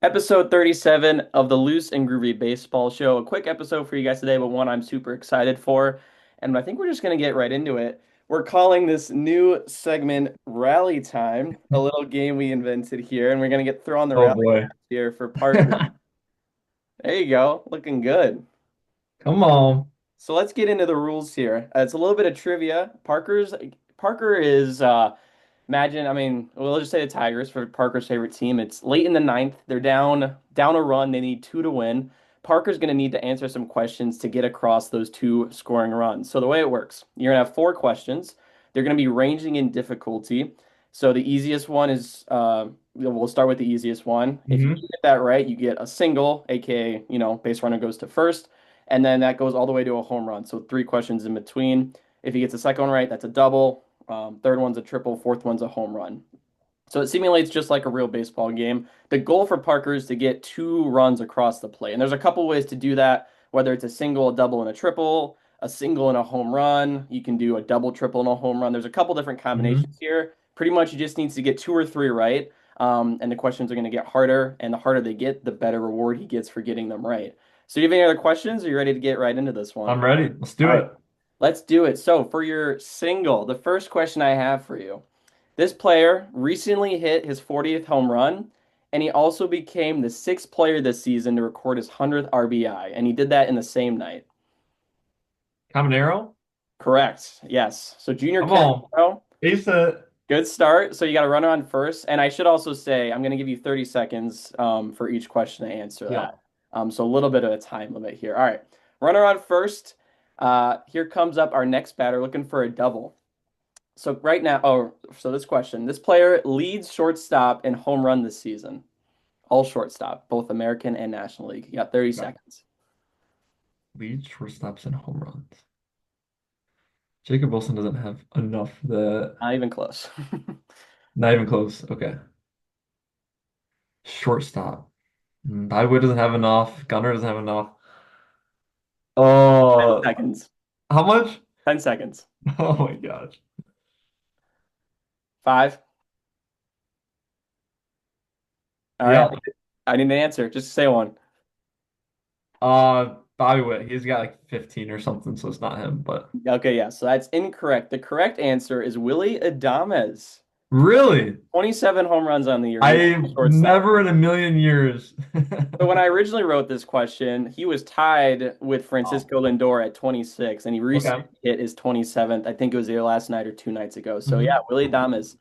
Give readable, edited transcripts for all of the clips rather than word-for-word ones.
Episode 37 of the Loose and Groovy Baseball Show. A quick episode for you guys today, but one I'm super excited for. And I think we're just going to get right into it. We're calling this new segment Rally Time, a little game we invented here. And we're going to get thrown the Oh rally boy. here for Parker. There you go. Looking good. Come on. So let's get into the rules here. It's a little bit of trivia. Parker is imagine, I mean, well, let's just say the Tigers for Parker's favorite team. It's late in the ninth. They're down a run. They need two to win. Parker's going to need to answer some questions to get across those two scoring runs. So the way it works, you're going to have four questions. They're going to be ranging in difficulty. So the easiest one is, we'll start with the easiest one. If you Hmm. get that right, you get a single, aka, base runner goes to first, and then that goes all the way to a home run. So three questions in between. If he gets the second one right, that's a double. Third one's a triple. Fourth one's a home run. So it simulates just like a real baseball game. The goal for Parker is to get two runs across the plate. And there's a couple ways to do that, whether it's a single, a double, and a triple, a single and a home run. You can do a double, triple, and a home run. There's a couple different Hmm. combinations here. Pretty much, you just need to get two or three right. And the questions are going to get harder. And the harder they get, the better reward he gets for getting them right. So, you have any other questions? Or are you ready to get right into this one? I'm ready. Let's All do right, it. let's do it. So, for your single, the first question I have for you. This player recently hit his 40th home run, and he also became the sixth player this season to record his 100th RBI, and he did that in the same night. Caminero. Correct. Yes. So Junior Come on. Caminero, Ace it. good start. So you got to run on first, and I should also say I'm going to give you 30 seconds for each question to answer Yeah. that. So a little bit of a time limit here. All right, runner on first. Here comes up our next batter looking for a double. So right now, so this question, this player leads shortstop in home run this season. All shortstop, both American and National League. You got 30 Okay. seconds. Lead shortstops and home runs. Jacob Wilson doesn't have enough that Not even close. not even close. Okay. Shortstop. Highway doesn't have enough. Gunner doesn't have enough. 10 Oh, seconds. how much? 10 seconds. Oh my gosh. Five. All right. Yeah. I need an answer. Just say one. Bobby Witt. He's got like 15 or something, so it's not him, but Okay, yeah. So that's incorrect. The correct answer is Willie Adames. really? 27 home runs on the year. He was I a shortstop. never in a million years. So when I originally wrote this question, he was tied with Oh, Francisco Lindor at 26, and he recently okay. hit his 27th. I think it was either last night or 2 nights ago. So yeah, Hmm. Willie Adames.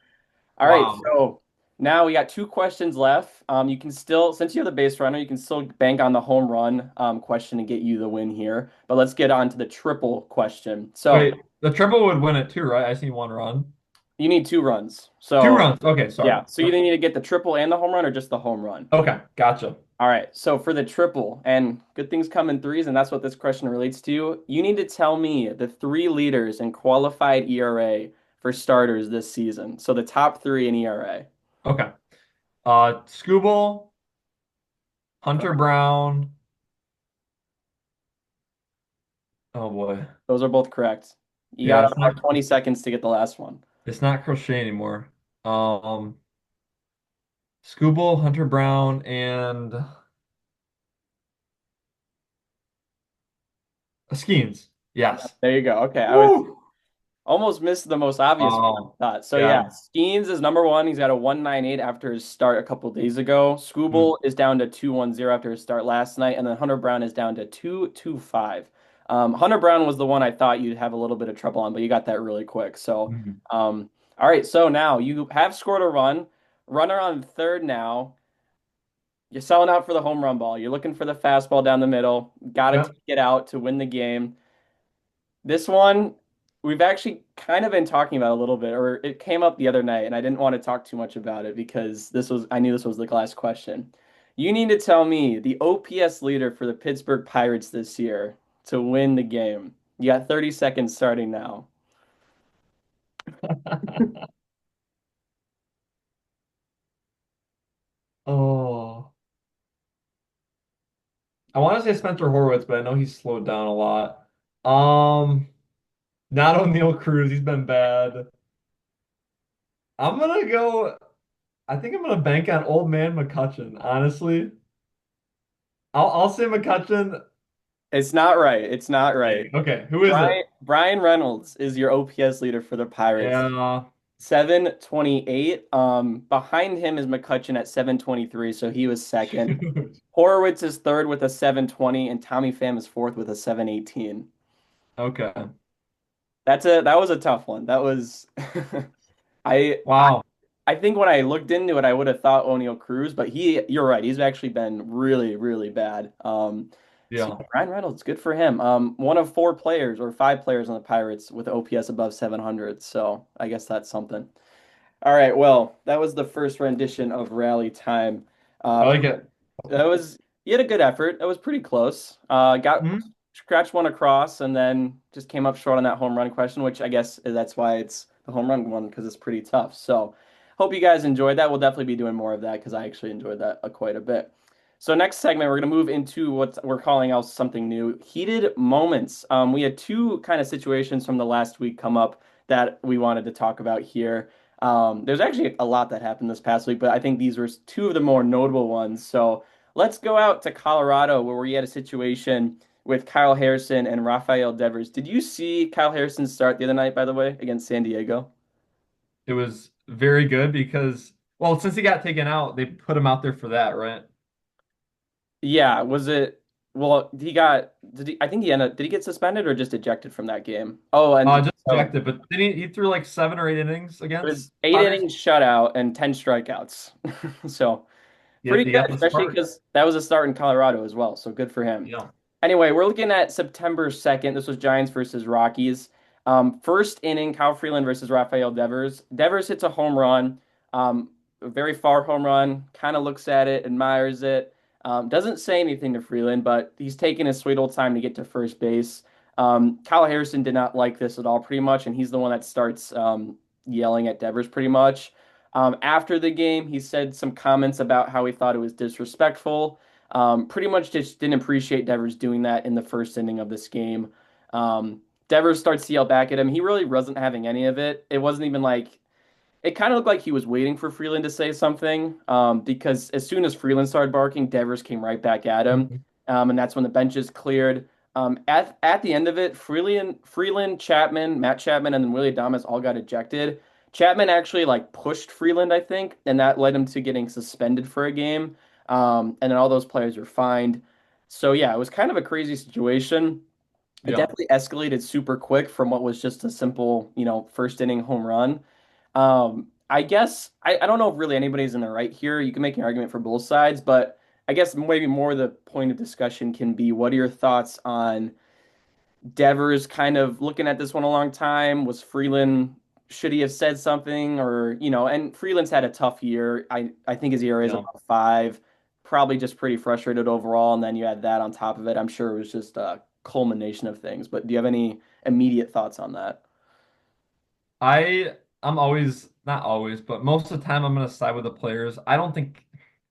All right, Wow. so now we got two questions left. You can still, since you have the base runner, you can still bank on the home run question to get you the win here. But let's get on to the triple question. So Wait, the triple would win it too, right? I see one run. you need two runs. Two So runs. Okay, sorry. yeah, so you either need to get the triple and the home run or just the home run. Okay, gotcha. All right, so for the triple, and good things come in threes, and that's what this question relates to. You need to tell me the three leaders in qualified ERA for starters this season. So the top three in ERA. Okay. Scooble, Hunter Brown. Oh boy. Those are both correct. You Yeah, got about 20 seconds to get the last one. it's not Crochet anymore. Um, Scooble, Hunter Brown, and Skeens. Yes. There you go. Okay, I was Woo! almost missed the most obvious one, I thought. So yeah, Yeah. Skeens is number one. He's got a 198 after his start a couple days ago. Mm. Scooble is down to 210 after his start last night, and then Hunter Brown is down to 225. Hunter Brown was the one I thought you'd have a little bit of trouble on, but you got that really quick. So, Mm. all right. So now you have scored a run. Runner on third now. You're selling out for the home run ball. You're looking for the fastball down the middle. Got to Yep. take it out to win the game. This one, we've actually kind of been talking about a little bit, or it came up the other night, and I didn't want to talk too much about it because I knew this was the last question. You need to tell me the OPS leader for the Pittsburgh Pirates this year to win the game. You got 30 seconds starting now. Oh, I want to say Spencer Horwitz, but I know he's slowed down a lot. Um, Not O'Neal Cruz. He's been bad. I'm gonna go. I think I'm gonna bank on old man McCutcheon. Honestly, I'll say McCutcheon. It's not right. It's not right. Dang. Okay, who is it? Brian Reynolds is your OPS leader for the Pirates. Yeah. 728. Behind him is McCutcheon at 723, so he was second. Shoot. Horowitz is third with a 720, and Tommy Pham is fourth with a 718. Okay. That was a tough one. That was I Wow. I think when I looked into it, I would have thought O'Neal Cruz, but you're right. He's actually been really, really bad. So Yeah. yeah, Ryan Reynolds, good for him. One of four players or five players on the Pirates with OPS above 700. So I guess that's something. All right. Well, that was the first rendition of Rally Time. I Uh, like it. that was You had a good effort. That was pretty close. Got Mhm. scratched one across and then just came up short on that home run question, which I guess that's why it's the home run one because it's pretty tough. So hope you guys enjoyed that. We'll definitely be doing more of that because I actually enjoyed that quite a bit. So next segment, we're going to move into what we're calling out something new, heated moments. We had two kind of situations from the last week come up that we wanted to talk about here. There's actually a lot that happened this past week, but I think these were two of the more notable ones. So let's go out to Colorado where we had a situation with Kyle Harrison and Rafael Devers. Did you see Kyle Harrison start the other night, by the way, against San Diego? It was very good because, well, since he got taken out, they put him out there for that, right? Yeah, was it? Well, did he, I think he ended, did he get suspended or just ejected from that game? Oh, and Just so ejected, but then he threw like 7 or 8 innings it against was eight Padres. innings shutout and 10 strikeouts. So pretty He good, got the especially start. because that was a start in Colorado as well. So good for him. Yeah. Anyway, we're looking at September 2nd. This was Giants versus Rockies. First inning, Kyle Freeland versus Rafael Devers. Devers hits a home run, a very far home run, kind of looks at it, admires it. Doesn't say anything to Freeland, but he's taking his sweet old time to get to first base. Kyle Harrison did not like this at all, pretty much, and he's the one that starts yelling at Devers pretty much. After the game, he said some comments about how he thought it was disrespectful. Pretty much just didn't appreciate Devers doing that in the first inning of this game. Devers starts to yell back at him. He really wasn't having any of it. It wasn't even like it kind of looked like he was waiting for Freeland to say something because as soon as Freeland started barking, Devers came right back at him, Mhm. and that's when the benches cleared. At the end of it, Freeland, Chapman, Matt Chapman, and then Willie Adames all got ejected. Chapman actually like pushed Freeland, I think, and that led him to getting suspended for a game. And then all those players were fined. So yeah, it was kind of a crazy situation. It Yeah. definitely escalated super quick from what was just a simple, first inning home run. I guess I don't know if really anybody's in the right here. You can make an argument for both sides, but I guess maybe more the point of discussion can be what are your thoughts on Devers kind of looking at this one a long time? Was Freeland, should he have said something or, and Freeland's had a tough year. I think his ERA is Yeah. about five, probably just pretty frustrated overall. And then you add that on top of it. I'm sure it was just a culmination of things. But do you have any immediate thoughts on that? I'm always not always, but most of the time I'm gonna side with the players. I don't think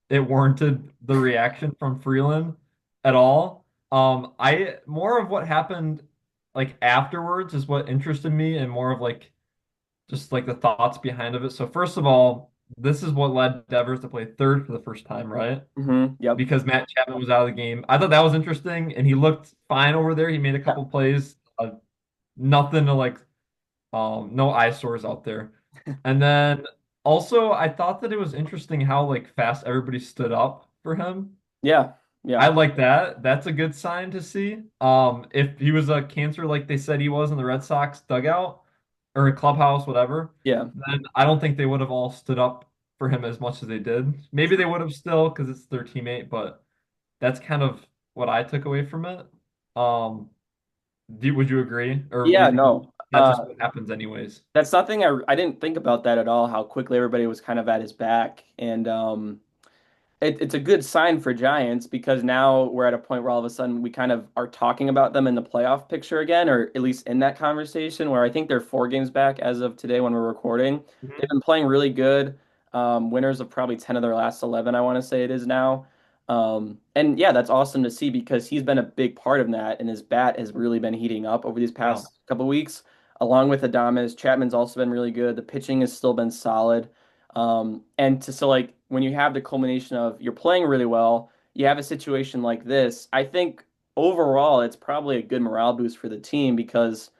it warranted the reaction from Freeland at all. I more of what happened like afterwards is what interested me and more of like just like the thoughts behind of it. So first of all, this is what led Devers to play third for the first time, right? Yep. Because Matt Chapman was out of the game. I thought that was interesting, and he looked fine over there. He made a Yeah. couple plays, nothing to like, no eyesores out there. And then also, I thought that it was interesting how like fast everybody stood up for him. Yeah. I Yeah. like that. That's a good sign to see. If he was a cancer like they said he was in the Red Sox dugout or a clubhouse, whatever, Yeah. then I don't think they would have all stood up for him as much as they did. Maybe they would have still because it's their teammate, but that's kind of what I took away from it. Um, would you agree, or do you Yeah. think No. that's just what happens anyways? That's something I didn't think about that at all, how quickly everybody was kind of at his back. And it's a good sign for Giants because now we're at a point where all of a sudden we kind of are talking about them in the playoff picture again, or at least in that conversation where I think they're 4 games back as of today when we're recording. They've Mhm. been playing really good. Winners of probably 10 of their last 11, I want to say it is now. And yeah, that's awesome to see because he's been a big part of that, and his bat has really been heating up over these Yeah. past couple weeks, along with Adames. Chapman's also been really good. The pitching has still been solid. And to so like when you have the culmination of you're playing really well, you have a situation like this, I think overall it's probably a good morale boost for the team because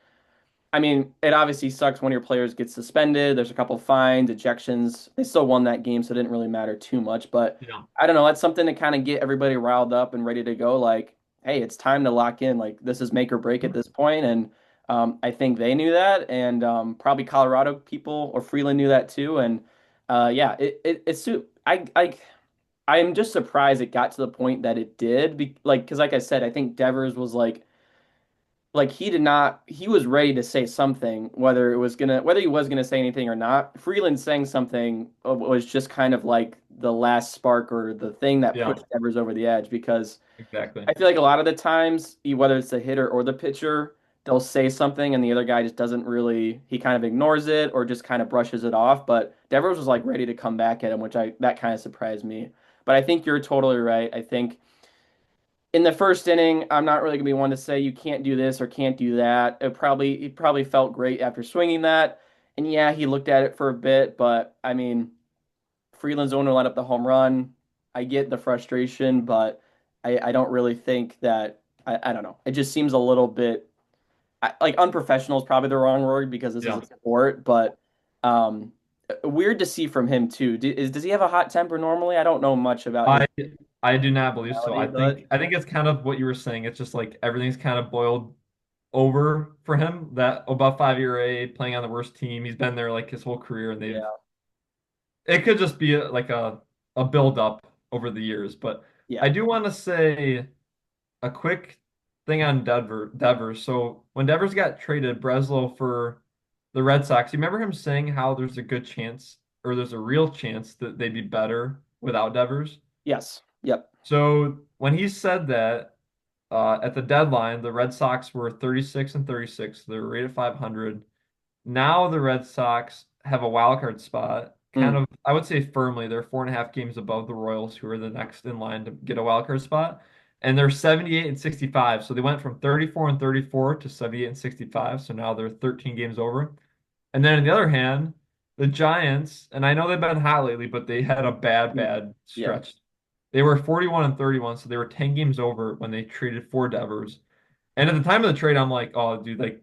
I mean, it obviously sucks when your players get suspended. There's a couple fines, ejections. They still won that game, so it didn't really matter too much. But Yeah. I don't know. That's something to kind of get everybody riled up and ready to go. Like, hey, it's time to lock in. Like, this is make or break at this point. And I think they knew that, and probably Colorado people or Freeland knew that too. And yeah, I am just surprised it got to the point that it did. Like, because like I said, I think Devers was like he did not he was ready to say something whether he was gonna say anything or not. Freeland saying something was just kind of like the last spark or the thing that Yeah, pushed Devers over the edge because exactly. I feel like a lot of the times whether it's the hitter or the pitcher they'll say something and the other guy just doesn't really he kind of ignores it or just kind of brushes it off, but Devers was like ready to come back at him, which I that kind of surprised me. But I think you're totally right. I think in the first inning, I'm not really gonna be one to say you can't do this or can't do that. He probably felt great after swinging that, and yeah, he looked at it for a bit, but I mean, Freeland's owner let up the home run. I get the frustration, but I don't really think that I don't know. It just seems a little bit like unprofessional is probably the wrong word because this is Yeah. a sport, but um, weird to see from him too. Does he have a hot temper normally? I don't know much about his I I do not believe so. personality, but I think it's kind of what you were saying. It's just like everything's kind of boiled over for him. That above 5 ERA, playing on the worst team. He's been there like his whole career, and they've yeah, it could just be like a build up over the years. But yeah. I do want to say a quick thing on Devers. So when Devers got traded, Breslow for the Red Sox, you remember him saying how there's a good chance or there's a real chance that they'd be better without Devers? Yes. Yep. So when he said that at the deadline, the Red Sox were 36 and 36. They were rated 500. Now the Red Sox have a wild card spot, kind Mm. of, I would say firmly. They're 4.5 games above the Royals, who are the next in line to get a wild card spot. And they're 78 and 65. So they went from 34 and 34 to 78 and 65. So now they're 13 games over. And then on the other hand, the Giants, and I know they've been hot lately, but they had a Mm. bad Yeah. stretch. They were 41 and 31, so they were 10 games over when they traded for Devers. And at the time of the trade, I'm like, oh, dude, like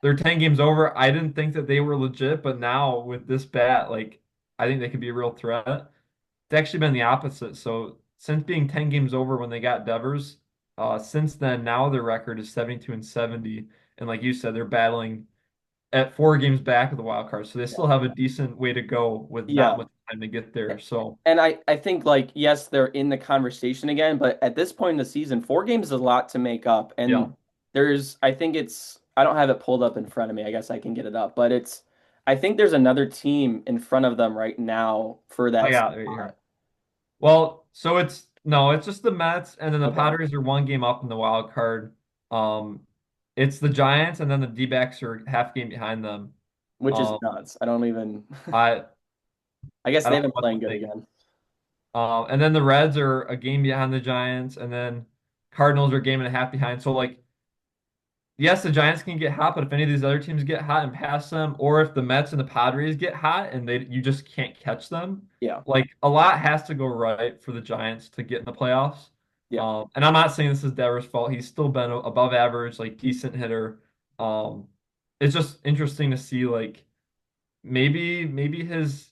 they're 10 games over. I didn't think that they were legit, but now with this bat, like I think they could be a real threat. It's actually been the opposite. So since being 10 games over when they got Devers, since then now their record is 72 and 70. And like you said, they're battling at 4 games back of the wild card. So they Yeah. still have a decent way to go with not Yeah. much time to get there. So And I think like yes, they're in the conversation again, but at this point in the season, 4 games is a lot to make up. yeah, And I think it's I don't have it pulled up in front of me. I guess I can get it up, but it's I think there's another team in front of them right now for I that got it right here. spot. Well, so it's no, it's just the Mets, and then the Okay. Padres are 1 game up in the wild card. Um, it's the Giants, and then the D-backs are half game behind them. Which is Um, nuts. I don't even I I guess I don't they've know been what to playing good think. again. And then the Reds are a game behind the Giants, and then Cardinals are a game and a half behind. So like yes, the Giants can get hot, but if any of these other teams get hot and pass them, or if the Mets and the Padres get hot and they you just can't catch them, Yeah. like a lot has to go right for the Giants to get in the playoffs. Yeah. And I'm not saying this is Devers' fault. He's still been above average, like decent hitter. It's just interesting to see like maybe his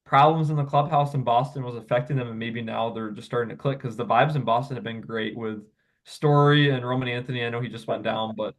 problems in the clubhouse in Boston was affecting them, and maybe now they're just starting to click because the vibes in Boston have been great with Story and Roman Anthony. I know he just Yeah. went down, but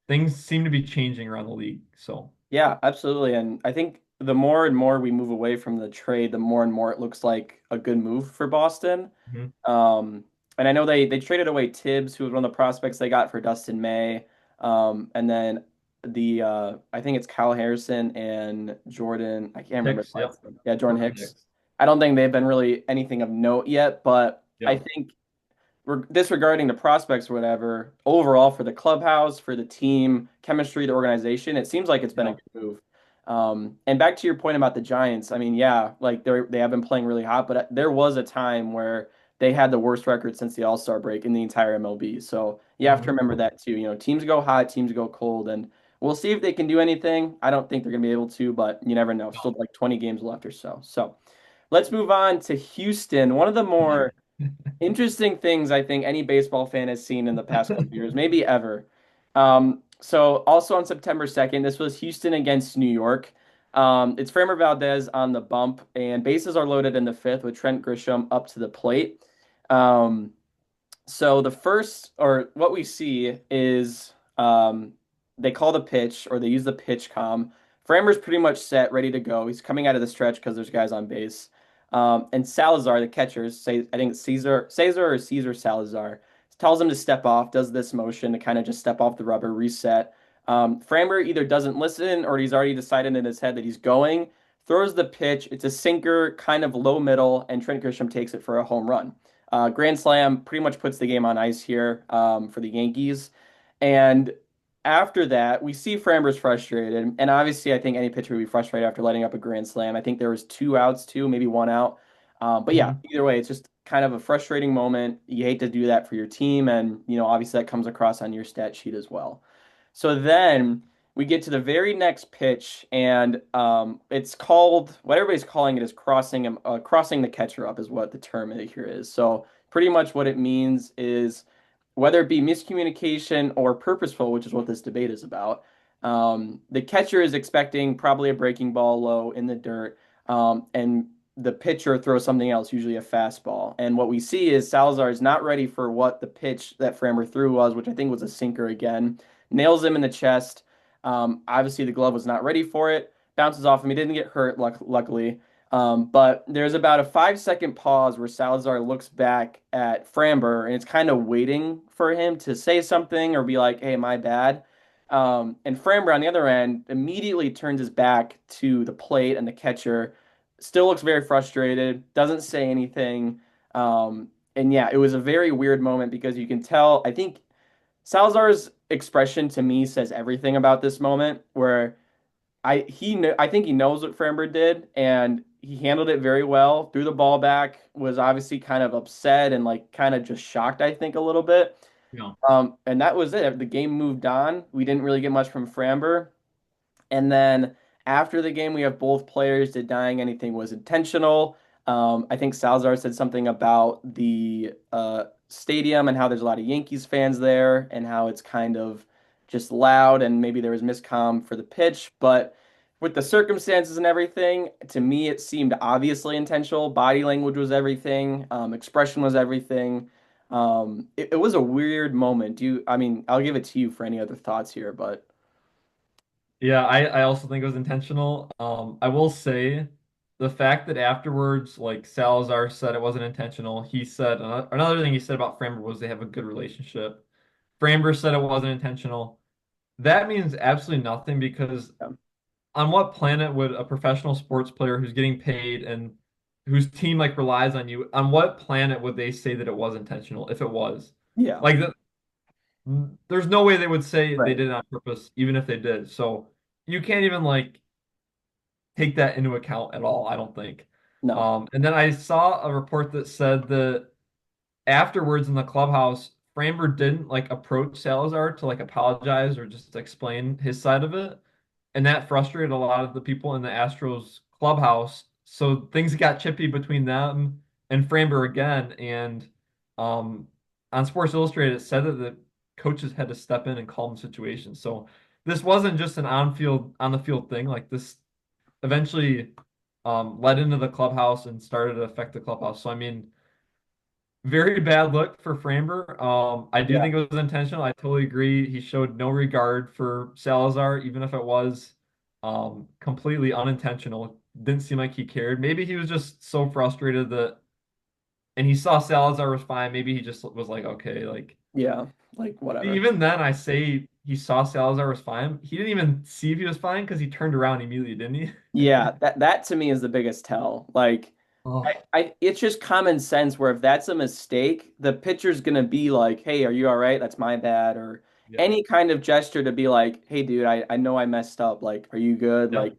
things seem to be changing around the league. So, Yeah, absolutely. And I think the more and more we move away from the trade, the more and more it looks like a good move for Boston. mhm. Um, and I know they traded away Tibbs, who was one of the prospects they got for Dustin May. And then I think it's Kyle Harrison and Jordan. I can't remember his Hicks, yep. last name. Yeah, Jordan Jordan Hicks. Hicks. I don't think they've been really anything of note yet, but I Yeah. think disregarding the prospects or whatever, overall for the clubhouse, for the team, chemistry, the organization, it seems like it's been a Yeah. good move. And back to your point about the Giants, I mean, yeah, like they have been playing really hot, but there was a time where they had the worst record since the All-Star break in the entire MLB. So you have to Mhm. remember that too. You know, teams go hot, teams go cold, and we'll see if they can do anything. I don't think they're going to be able to, but you never know. No. Still like 20 games left or so. So let's move on to Houston. One of the more interesting things I think any baseball fan has seen in the past couple of years, maybe ever. So also on September 2nd, this was Houston against New York. It's Framber Valdez on the bump, and bases are loaded in the fifth with Trent Grisham up to the plate. Um, so the first, or what we see is they call the pitch or they use the pitch com. Framber's pretty much set, ready to go. He's coming out of the stretch because there's guys on base. And Salazar, the catchers, say I think it's Caesar or Caesar Salazar, tells him to step off, does this motion to kind of just step off the rubber, reset. Framber either doesn't listen or he's already decided in his head that he's going, throws the pitch. It's a sinker, kind of low middle, and Trent Grisham takes it for a home run. Grand Slam pretty much puts the game on ice here for the Yankees. And after that, we see Framber's frustrated. And obviously, I think any pitcher would be frustrated after letting up a Grand Slam. I think there was two outs, too, maybe one out. But yeah, Mhm. either way, it's just kind of a frustrating moment. You hate to do that for your team. And, obviously that comes across on your stat sheet as well. So then we get to the very next pitch, and it's called what everybody's calling it is crossing the catcher up is what the term here is. So pretty much what it means is whether it be miscommunication or purposeful, which is what this debate is about. The catcher is expecting probably a breaking ball low in the dirt, and the pitcher throws something else, usually a fastball. And what we see is Salazar is not ready for what the pitch that Framber threw was, which I think was a sinker again, nails him in the chest. Obviously, the glove was not ready for it. Bounces off him. He didn't get hurt, luckily. But there's about a 5 second pause where Salazar looks back at Framber and it's kind of waiting for him to say something or be like, hey, my bad. And Framber on the other end immediately turns his back to the plate and the catcher, still looks very frustrated, doesn't say anything. And yeah, it was a very weird moment because you can tell, I think Salazar's expression to me says everything about this moment where I think he knows what Framber did and he handled it very well. Threw the ball back, was obviously kind of upset and like kind of just shocked, I think, a little bit. Yeah. And that was it. The game moved on. We didn't really get much from Framber. And then after the game, we have both players denying anything was intentional. I think Salazar said something about the stadium and how there's a lot of Yankees fans there and how it's kind of just loud and maybe there was miscomm for the pitch. But with the circumstances and everything, to me, it seemed obviously intentional. Body language was everything, expression was everything. It was a weird moment. I mean, I'll give it to you for any other thoughts here, but Yeah, I also think it was intentional. I will say the fact that afterwards, like Salazar said it wasn't intentional. He said another thing he said about Framber was they have a good relationship. Framber said it wasn't intentional. That means absolutely nothing because yeah. on what planet would a professional sports player who's getting paid and whose team like relies on you, on what planet would they say that it was intentional if it was? Yeah. Like there's no way they would say they Right. did it on purpose, even if they did. So you can't even like take that into account at all, I don't think. No. And then I saw a report that said that afterwards in the clubhouse, Framber didn't like approach Salazar to like apologize or just explain his side of it. And that frustrated a lot of the people in the Astros clubhouse. So things got chippy between them and Framber again. And um, on Sports Illustrated, it said that the coaches had to step in and calm the situation. So this wasn't just an on the field thing. Like this eventually led into the clubhouse and started to affect the clubhouse. So I mean, very bad look for Framber. I do Yeah. think it was intentional. I totally agree. He showed no regard for Salazar, even if it was completely unintentional. Didn't seem like he cared. Maybe he was just so frustrated that, and he saw Salazar was fine. Maybe he just was like, okay, like Yeah. Like whatever. even then, I say he saw Salazar was fine. He didn't even see if he was fine because he turned around immediately, didn't he? Yeah, that to me is the biggest tell. Like Oh, it's just common sense where if that's a mistake, the pitcher's gonna be like, "Hey, are you all right? That's my bad," or yeah. any kind of gesture to be like, "Hey, dude, I know I messed up. Like, are you good?" Like, Yep.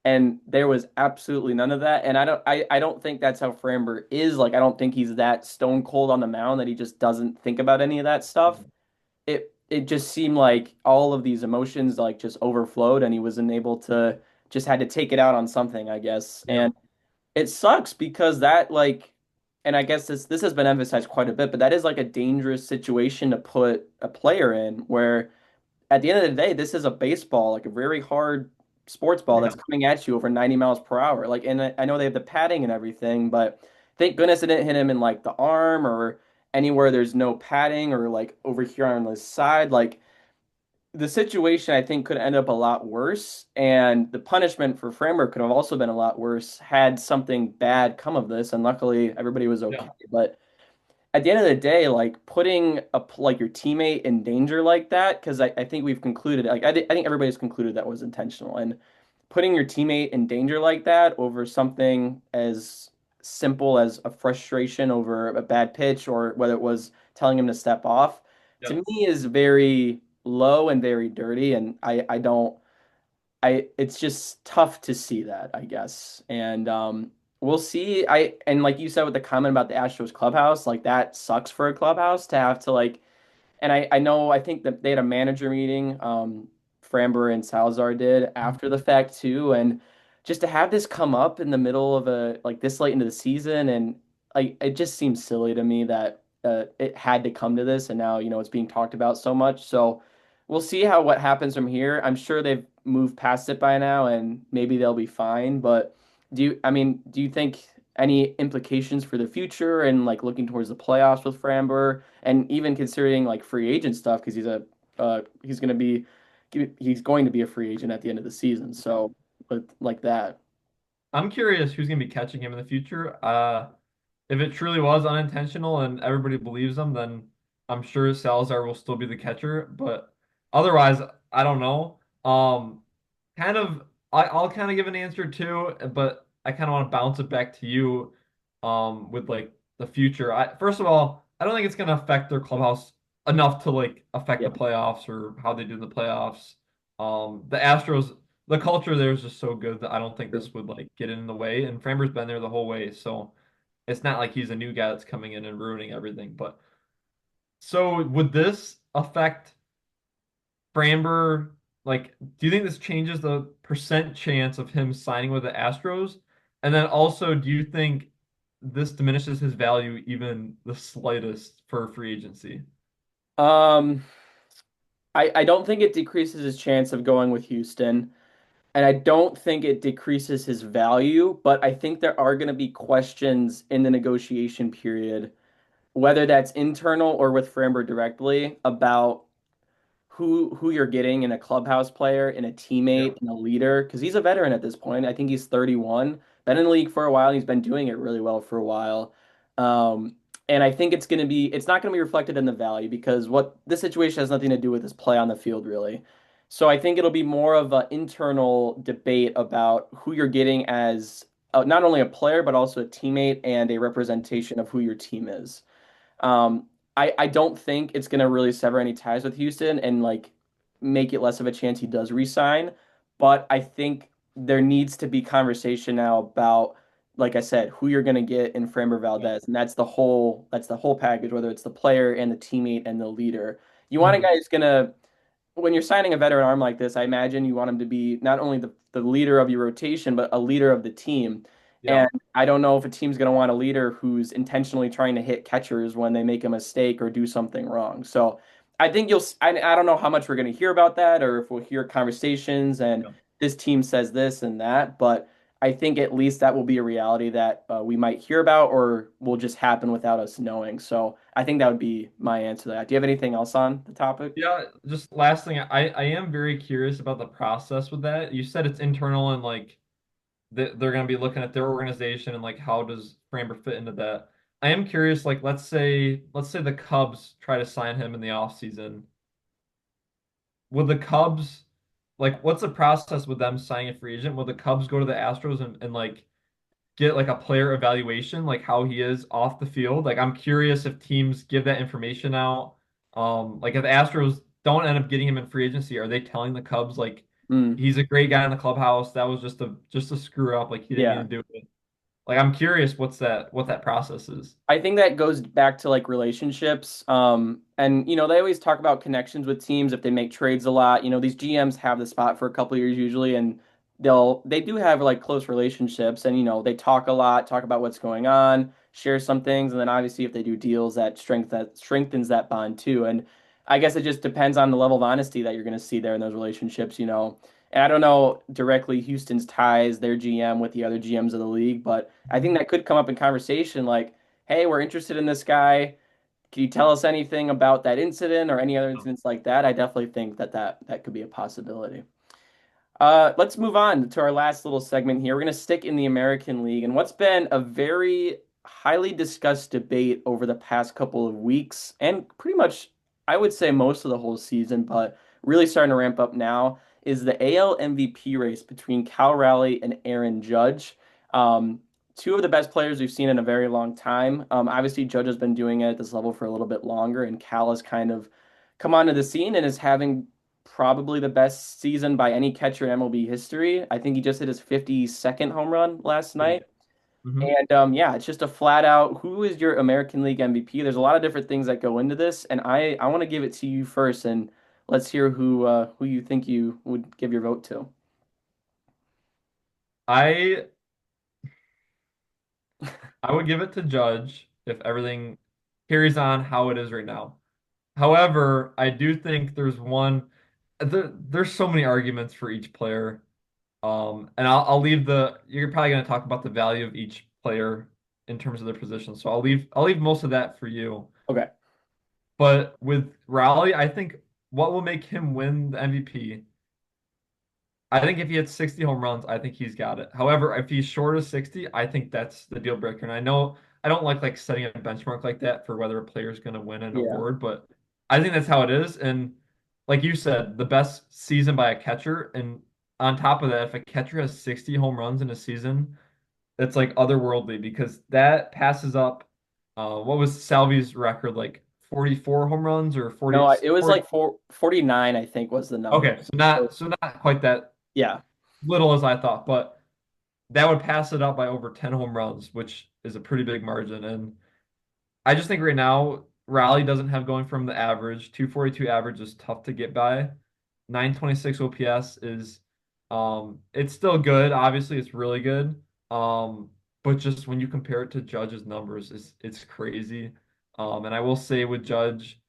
and there was absolutely none of that. And I don't think that's how Framber is. Like, I don't think he's that stone cold on the mound that he just doesn't think about any of that stuff. it just seemed like all of these emotions like just overflowed, and he wasn't able to just had to take it out on something, I guess. Yeah. And it sucks because that like, and I guess this has been emphasized quite a bit, but that is like a dangerous situation to put a player in where at the end of the day, this is a baseball, like a very hard sports ball Yeah. that's coming at you over 90 miles per hour. Like, and I know they have the padding and everything, but thank goodness it didn't hit him in like the arm or anywhere there's no padding or like over here on the side. Like, the situation I think could end up a lot worse, and the punishment for Framber could have also been a lot worse had something bad come of this. And luckily, everybody was okay. Yeah. But at the end of the day, like putting like your teammate in danger like that, because I think we've concluded, like I think everybody's concluded that was intentional, and putting your teammate in danger like that over something as simple as a frustration over a bad pitch or whether it was telling him to step off, to Yeah. me is very low and very dirty, and I don't it's just tough to see that, I guess. And we'll see. And like you said with the comment about the Astros clubhouse, like that sucks for a clubhouse to have to like and I know I think that they had a manager meeting, Framber and Salazar did after the fact too, and just to have this come up in the middle of a like this late into the season, and like it just seems silly to me that it had to come to this, and now it's being talked about so much. So we'll see how what happens from here. I'm sure they've moved past it by now, and maybe they'll be fine. But do you think any implications for the future and like looking towards the playoffs with Framber? And even considering like free agent stuff because he's going to be a free agent at the end of the season. So, but like that, I'm curious who's going to be catching him in the future. If it truly was unintentional and everybody believes him, then I'm sure Salazar will still be the catcher. But otherwise, I don't know. Kind of, I'll kind of give an answer too, but I kind of want to bounce it back to you, with like the future. First of all, I don't think it's going to affect their clubhouse enough to like affect yeah, the playoffs or how they do in the playoffs. The Astros, the culture there is just so good that I don't think true. this would like get in the way. And Framber's been there the whole way, so it's not like he's a new guy that's coming in and ruining everything. But so would this affect Framber? Like, do you think this changes the percent chance of him signing with the Astros? And then also, do you think this diminishes his value even the slightest for free agency? Um, I don't think it decreases his chance of going with Houston, and I don't think it decreases his value, but I think there are going to be questions in the negotiation period, whether that's internal or with Framber directly, about who you're getting in a clubhouse player, in a Yeah. teammate, in a leader, because he's a veteran at this point. I think he's 31, been in the league for a while. He's been doing it really well for a while. Um, and I think it's not going to be reflected in the value because what this situation has nothing to do with his play on the field, really. So I think it'll be more of an internal debate about who you're getting as not only a player, but also a teammate and a representation of who your team is. Um, I don't think it's gonna really sever any ties with Houston and like make it less of a chance he does resign. But I think there needs to be conversation now about, like I said, who you're gonna get in Framber Yeah. Valdez, and that's the whole package, whether it's the player and the teammate and the leader. You want a Mhm. guy who's gonna when you're signing a veteran arm like this, I imagine you want him to be not only the leader of your rotation, but a leader of the team. Yeah. And I don't know if a team's going to want a leader who's intentionally trying to hit catchers when they make a mistake or do something wrong. So I think I don't know how much we're going to hear about that or if we'll hear conversations and Yeah. this team says this and that. But I think at least that will be a reality that we might hear about or will just happen without us knowing. So I think that would be my answer to that. Do you have anything else on the topic? Yeah, just last thing, I am very curious about the process with that. You said it's internal and like they're going to be looking at their organization and like how does Framber fit into that. I am curious, like let's say the Cubs try to sign him in the offseason. Would the Cubs like what's the process with them signing a free agent? Would the Cubs go to the Astros and like get like a player evaluation, like how he is off the field? Like I'm curious if teams give that information out. Like if the Astros don't end up getting him in free agency, are they telling the Cubs like Mm, he's a great guy in the clubhouse? That was just a screw up, like he didn't yeah. mean to do it. Like I'm curious what that process is. I think that goes back to like relationships. And they always talk about connections with teams if they make trades a lot. These GMs have the spot for a couple years usually, and they do have like close relationships, and they talk a lot, talk about what's going on, share some things, and then obviously if they do deals, that strengthens that bond too. And I guess it just depends on the level of honesty that you're going to see there in those relationships. And I don't know directly Houston's ties, their GM with the other GMs of the league, but I think that could come up in conversation like, hey, we're interested in this guy. Can you tell us anything about that incident or any other incidents like that? I definitely think that could be a possibility. Let's move on to our last little segment here. We're going to stick in the American League and what's been a very highly discussed debate over the past couple of weeks and pretty much, I would say, most of the whole season, but really starting to ramp up now is the AL MVP race between Cal Raleigh and Aaron Judge. Um, Two of the best players we've seen in a very long time. Obviously, Judge has been doing it at this level for a little bit longer, and Cal has kind of come onto the scene and is having probably the best season by any catcher in MLB history. I think he just hit his 52nd home run last Yeah. night. Hmm. And yeah, it's just a flat out who is your American League MVP? There's a lot of different things that go into this, and I want to give it to you first, and let's hear who you think you would give your vote to. I I would give it to Judge if everything carries on how it is right now. However, I do think there's so many arguments for each player. And I'll leave you're probably going to talk about the value of each player in terms of their position. So I'll leave most of that for you. Okay. But with Raleigh, I think what will make him win the MVP, I think if he hits 60 home runs, I think he's got it. However, if he's short of 60, I think that's the deal breaker. And I know I don't like setting a benchmark like that for whether a player is going to win an Yeah. award, but I think that's how it is. And like you said, the best season by a catcher. And on top of that, if a catcher has 60 home runs in a season, that's like otherworldly because that passes up what was Salvi's record, like 44 home runs or No, 40, it was 40. like 49, I think was the number. Okay, so not quite that Yeah. little as I thought, but that would pass it up by over 10 home runs, which is a pretty big margin. And I just think right now, Raleigh doesn't have going from the average. 242 average is tough to get by. 926 OPS is it's still good. Obviously, it's really good. But just when you compare it to Judge's numbers, it's crazy. And I will say with Judge,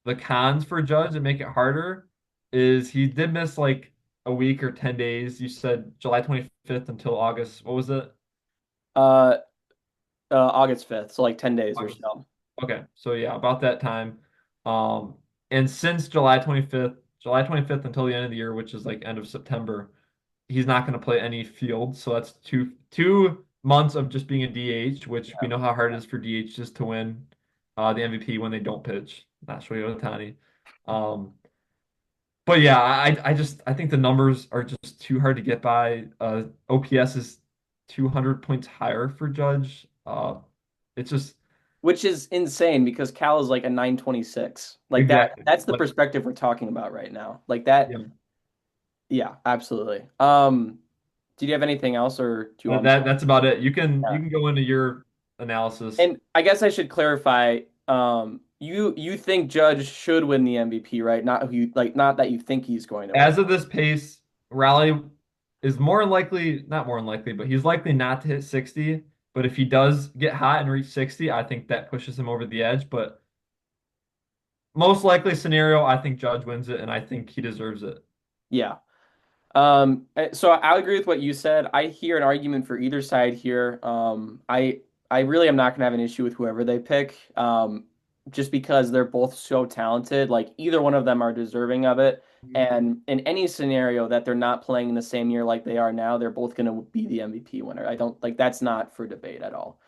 the cons for Judge that make it harder is he did miss like a week or 10 days. You said July 25th until August. What was it? Uh, August 5th, so like 10 days or August. so. Okay. So yeah, about that time. Um, and since July 25th until the end of the year, which is like end of September, he's not going to play any field. So that's two months of just being a DH, which we know how hard it is for DHs to win the MVP when they don't pitch. Not Shohei Ohtani. Um, But yeah, I think the numbers are just too hard to get by. OPS is 200 points higher for Judge. It's just Which is insane because Cal is like a 926. Like exactly. that's the But perspective we're talking about right now. Like that, yeah, yeah, absolutely. Did you have anything else or do you want me that's about it. You to? can go into your analysis. And I guess I should clarify, you think Judge should win the MVP, right? Not who you like, not that you think he's going to win. As of this pace, Raleigh is more likely, not more likely, but he's likely not to hit 60. But if he does get hot and reach 60, I think that pushes him over the edge. But most likely scenario, I think Judge wins it, and I think he deserves it. Yeah. So I agree with what you said. I hear an argument for either side here. I really am not gonna have an issue with whoever they pick. Just because they're both so talented. Like either one of them are deserving of it. And in any scenario that they're not playing in the same year like they are now, they're both gonna be the MVP winner. I don't like that's not for debate at all.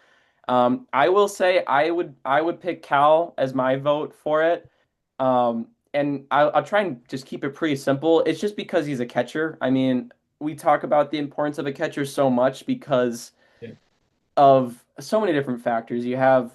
I will say I would pick Cal as my vote for it. And I'll try and just keep it pretty simple. It's just because he's a catcher. I mean, we talk about the importance of a catcher so much because Yeah. of so many different factors. You have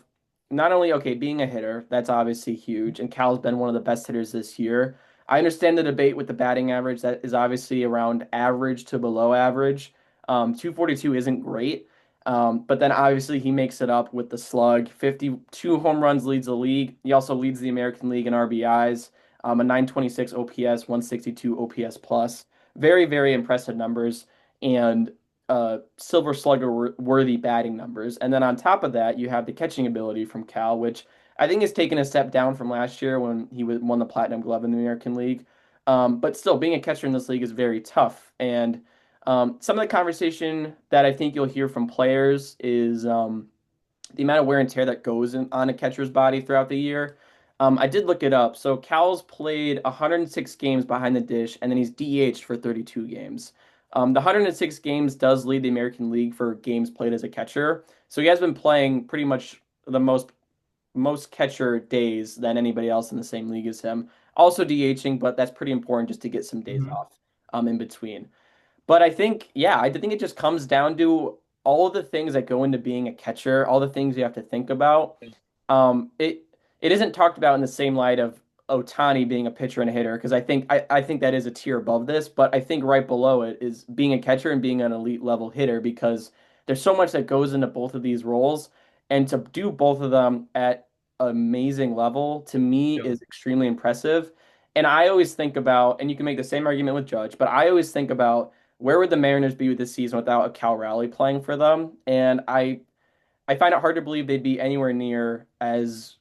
not only, okay, being a hitter, that's obviously huge, and Cal's been one of the best hitters this year. I understand the debate with the batting average that is obviously around average to below average. 242 isn't great. But then obviously he makes it up with the slug. 52 home runs leads the league. He also leads the American League in RBIs, a 926 OPS, 162 OPS plus. Very, very impressive numbers and Silver Slugger worthy batting numbers. And then on top of that, you have the catching ability from Cal, which I think has taken a step down from last year when he won the Platinum Glove in the American League. But still, being a catcher in this league is very tough. And some of the conversation that I think you'll hear from players is the amount of wear and tear that goes on a catcher's body throughout the year. I did look it up. So Cal's played 106 games behind the dish, and then he's DH'd for 32 games. The 106 games does lead the American League for games played as a catcher. So he has been playing pretty much the most catcher days than anybody else in the same league as him. Also DHing, but that's pretty important just to get some days Mhm. off in between. But I think, yeah, I think it just comes down to all of the things that go into being a catcher, all the things you have to think about. It isn't talked about in the same light of Otani being a pitcher and a hitter because I think that is a tier above this, but I think right below it is being a catcher and being an elite level hitter because there's so much that goes into both of these roles, and to do both of them at amazing level to me Yeah. is extremely impressive. And I always think about, and you can make the same argument with Judge, but I always think about where would the Mariners be with this season without a Cal Raleigh playing for them? And I find it hard to believe they'd be anywhere near as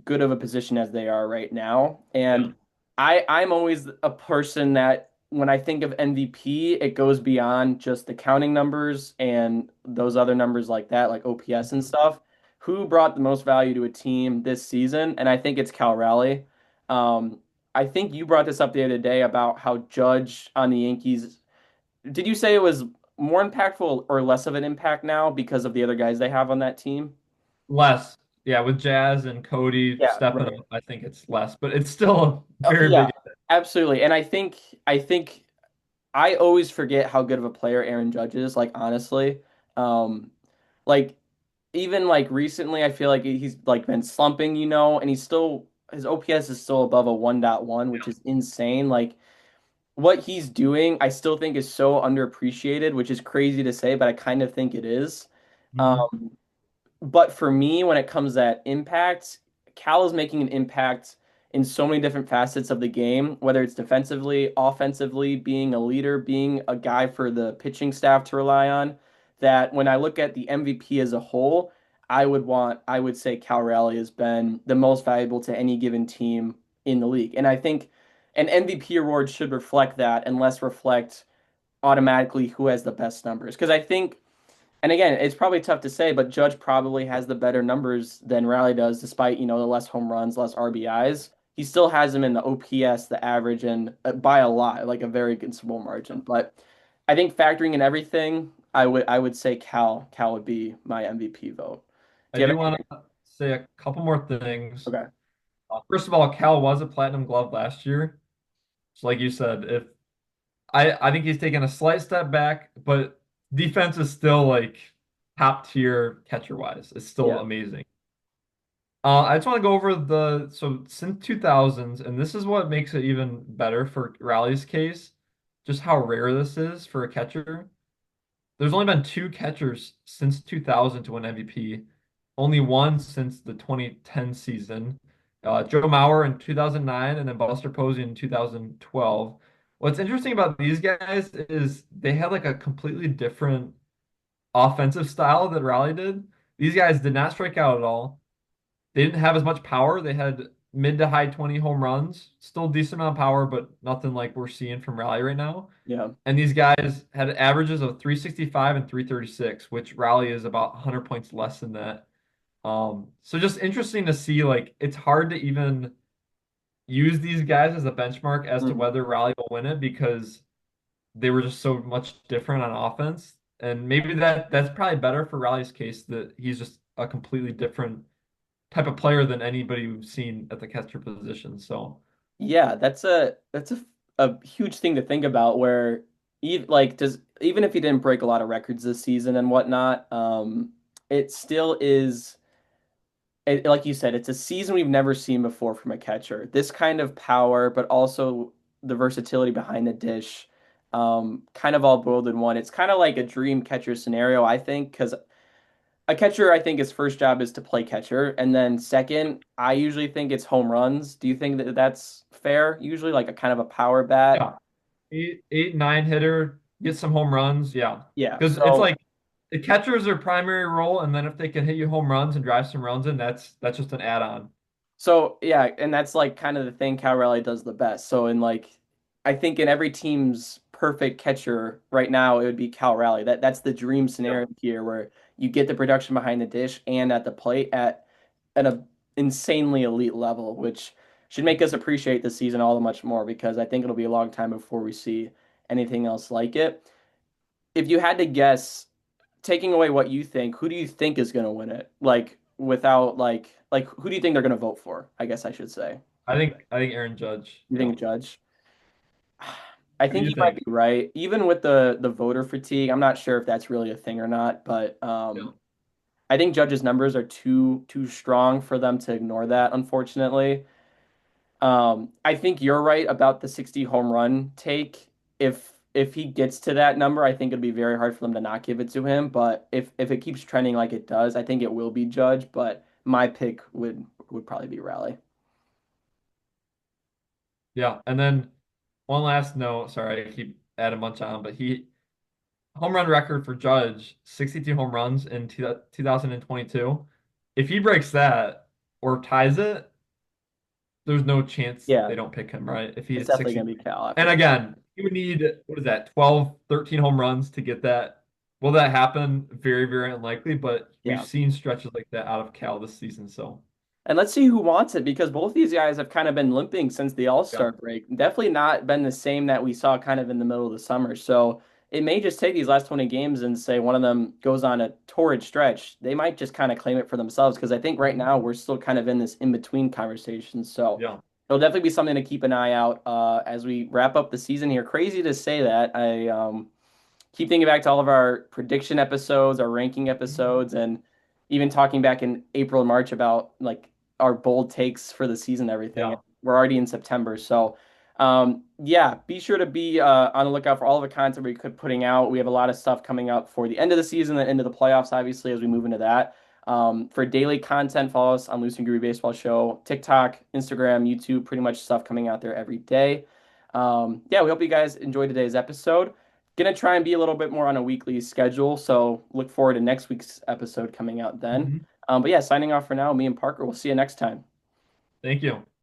good of a position as they are right now. Yeah. And I'm always a person that when I think of MVP, it goes beyond just the counting numbers and those other numbers like that, like OPS and stuff. Who brought the most value to a team this season? And I think it's Cal Raleigh. Um, I think you brought this up the other day about how Judge on the Yankees, did you say it was more impactful or less of an impact now because of the other guys they have on that team? Less. Yeah, with Jazz and Cody Yeah, stepping right. up, I think it's less, but it's still a very Yeah, big. absolutely. And I think I always forget how good of a player Aaron Judge is, like honestly. Um like even like recently I feel like he's like been slumping, and he's still his OPS is still above a 1.1, which is insane. Like what he's doing, I still think is so underappreciated, which is crazy to say, but I kind of think it is. Mhm. Um, But for me, when it comes to that impact, Cal is making an impact in so many different facets of the game, whether it's defensively, offensively, being a leader, being a guy for the pitching staff to rely on, that when I look at the MVP as a whole, I would say Cal Raleigh has been the most valuable to any given team in the league. And I think an MVP award should reflect that and less reflect automatically who has the best numbers. Because I think, and again, it's probably tough to say, but Judge probably has the better numbers than Riley does, despite, the less home runs, less RBIs. He still has him in the OPS, the average, and by a lot, like a very considerable margin. But I think factoring in everything, I would say Cal would be my MVP vote. I Do you have do want anything? to say a couple more things. Okay. First of all, Cal was a platinum glove last year. So like you said, if I think he's taken a slight step back, but defense is still like top tier catcher wise. It's still Yeah. amazing. I just want to go over so since 2000s, and this is what makes it even better for Raleigh's case, just how rare this is for a catcher. There's only been two catchers since 2000 to win MVP, only one since the 2010 season. Joe Mauer in 2009, and then Buster Posey in 2012. What's interesting about these guys is they had like a completely different offensive style that Raleigh did. These guys did not strike out at all. They didn't have as much power. They had mid to high 20 home runs, still decent amount of power, but nothing like we're seeing from Raleigh right now. Yeah. And these guys had averages of 365 and 336, which Raleigh is about 100 points less than that. So just interesting to see, like, it's hard to even use these guys as a benchmark as to Mhm. whether Raleigh will win it because they were just so much different on offense. And maybe that's probably better for Raleigh's case that he's just a completely different type of player than anybody we've seen at the catcher position. So Yeah, that's a huge thing to think about where even if he didn't break a lot of records this season and whatnot, it still is like you said, it's a season we've never seen before from a catcher. This kind of power, but also the versatility behind the dish, kind of all boiled in one. It's kind of like a dream catcher scenario, I think, because a catcher, I think his first job is to play catcher, and then second, I usually think it's home runs. Do you think that that's fair? Usually, like a kind of a power bat. Yeah. Eight, nine hitter, get some home runs. Yeah. Yeah. Because it's So like the catcher is their primary role, and then if they can hit you home runs and drive some runs in, that's just an add-on. So yeah, and that's like kind of the thing Cal Raleigh does the best. So in like I think in every team's perfect catcher right now, it would be Cal Raleigh. That's the dream Yeah. scenario here where you get the production behind the dish and at the plate at an insanely elite level, which should make us appreciate this season all the much more because I think it'll be a long time before we see anything else like it. If you had to guess, taking away what you think, who do you think is going to win it? Like without like who do you think they're going to vote for? I guess I should say. I think Aaron Judge. You Yeah. think Judge? I Who do think you you might think? be right. Even with the voter fatigue, I'm not sure if that's really a thing or not, but Yeah. I think Judge's numbers are too strong for them to ignore that, unfortunately. I think you're right about the 60 home run take. If he gets to that number, I think it'd be very hard for them to not give it to him. But if it keeps trending like it does, I think it will be Judge. But my pick would probably be Raleigh. Yeah. And then one last note. Sorry, I keep adding a bunch on, but he home run record for Judge, 62 home runs in 2022. If he breaks that or ties it, there's no chance Yeah, they don't pick him, right? If he it's hits definitely gonna 60. be Cal And after that. again, he would need, what is that, 12, 13 home runs to get that. Will that happen? Very, very unlikely, but we've Yeah. seen stretches like that out of Cal this season. So, And let's see who wants it because both these guys have kind of been limping since the yeah. All-Star break. Definitely not been the same that we saw kind of in the middle of the summer. So it may just take these last 20 games and say one of them goes on a torrid stretch. They might just kind of claim it for themselves because I think right Mhm. now we're still kind of in this in-between conversation. So Yeah. it'll definitely be something to keep an eye out as we wrap up the season here. Crazy to say that. I keep thinking back to all of our prediction episodes, our ranking Mhm. episodes, and even talking back in April and March about like our bold takes for the season and everything. Yeah. We're already in September. So, yeah, be sure to be on the lookout for all of the content we could putting out. We have a lot of stuff coming up for the end of the season and into the playoffs, obviously, as we move into that. For daily content, follow us on Loose and Groovy Baseball Show, TikTok, Instagram, YouTube, pretty much stuff coming out there every day. Yeah, we hope you guys enjoyed today's episode. Gonna try and be a little bit more on a weekly schedule, so look forward to next week's episode coming out then. Mhm. But yeah, signing off for now. Me and Parker. We'll see you next time. Thank you.